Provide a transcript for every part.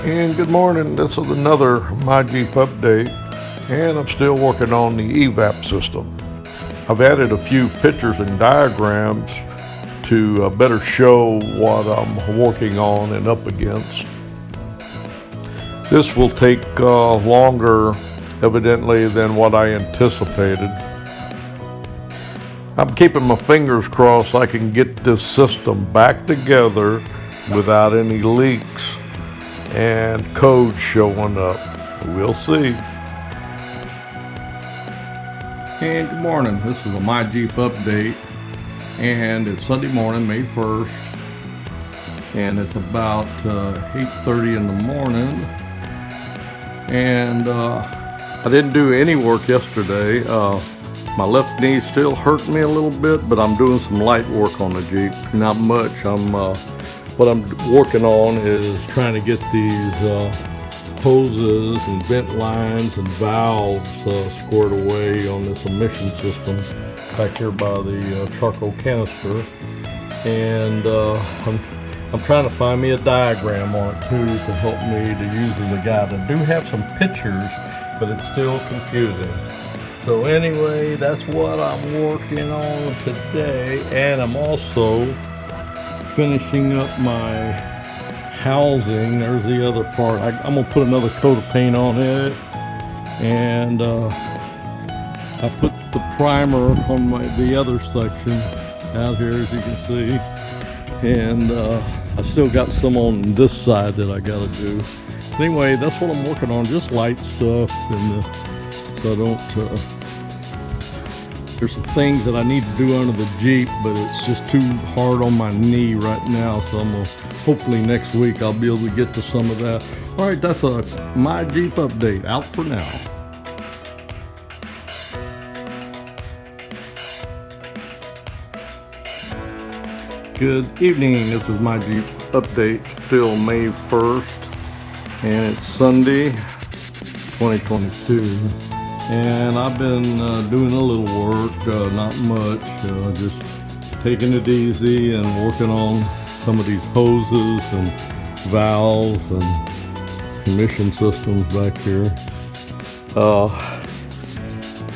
And good morning, this is another My Jeep update, and I'm still working on the Evap system. I've added a few pictures and diagrams to better show what I'm working on and up against. This will take longer, evidently, than what I anticipated. I'm keeping my fingers crossed I can get this system back together without any leaks and code showing up. We'll see. And good morning, this is a My Jeep update, and it's Sunday morning, May 1st, and it's about 8:30 in the morning, and I didn't do any work yesterday. My left knee still hurt me a little bit, but I'm doing some light work on the Jeep, not much. What I'm working on is trying to get these hoses and vent lines and valves squared away on this emission system back here by the charcoal canister. And I'm trying to find me a diagram on it too to help me to use as a guide. I do have some pictures, but it's still confusing. So anyway, that's what I'm working on today, and I'm also finishing up my housing. There's the other part. I'm gonna put another coat of paint on it, and I put the primer on the other section out here, as you can see, and I still got some on this side that I gotta do. Anyway, that's what I'm working on, just light stuff, and so I don't there's some things that I need to do under the Jeep, but it's just too hard on my knee right now, so I'm gonna, hopefully next week I'll be able to get to some of that. All right, that's a My Jeep update, out for now. Good evening, this is My Jeep update, still May 1st, and it's Sunday, 2022. And I've been doing a little work, not much, just taking it easy and working on some of these hoses and valves and emission systems back here.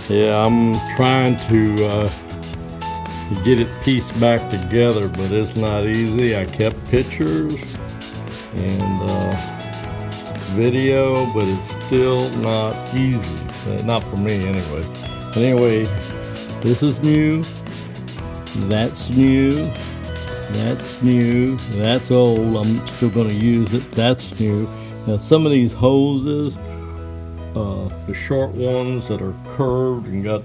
Yeah, I'm trying to get it pieced back together, but it's not easy. I kept pictures and video, but it's still not easy. Not for me anyway. But anyway, this is new, that's new, that's new, that's old, I'm still going to use it, that's new. Now some of these hoses, the short ones that are curved and got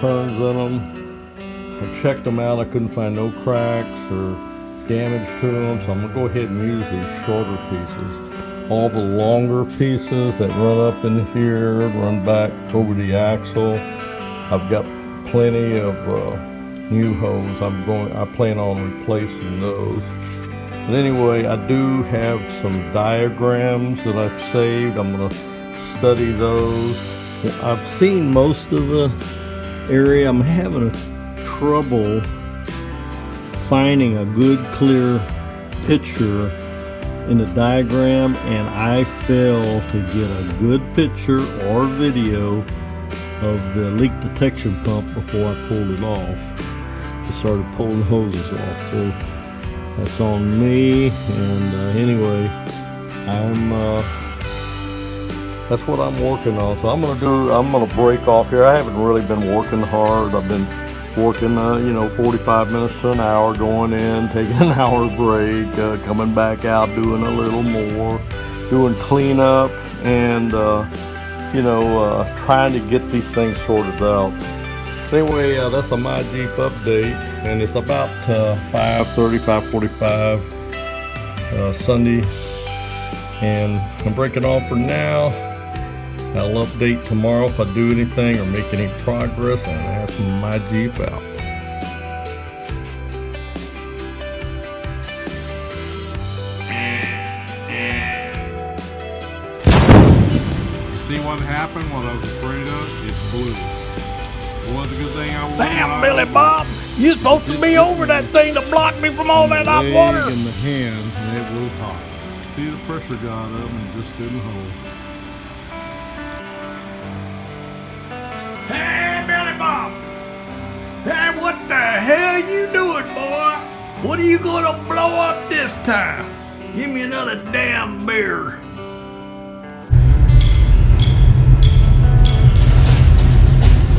turns in them, I checked them out, I couldn't find no cracks or damage to them, so I'm going to go ahead and use these shorter pieces. All the longer pieces that run up in here, run back over the axle, I've got plenty of new hose. I plan on replacing those. But anyway, I do have some diagrams that I've saved. I'm going to study those. I've seen most of the area. I'm having trouble finding a good, clear picture in the diagram, and I failed to get a good picture or video of the leak detection pump before I pulled it off. I started pulling hoses off, so that's on me. And anyway, that's what I'm working on. So I'm gonna break off here. I haven't really been working hard. I've been working 45 minutes to an hour, going in, taking an hour break, coming back out, doing a little more, doing cleanup, and trying to get these things sorted out. Anyway, that's a My Jeep update, and it's about 5:30, 5:45 Sunday, and I'm breaking off for now. I'll update tomorrow if I do anything or make any progress, and that's My Jeep out. See what happened, what I was afraid of? It blew. It was a good thing I was. Damn, Billy Bob! You're supposed to be over that thing to block me from all that hot water! In the hand, and it was hot. see the pressure got up and it just didn't hold. Hey, Billy Bob! Hey, what the hell you doing, boy? What are you gonna blow up this time? Give me another damn beer.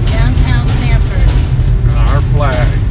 Downtown Sanford. Our flag.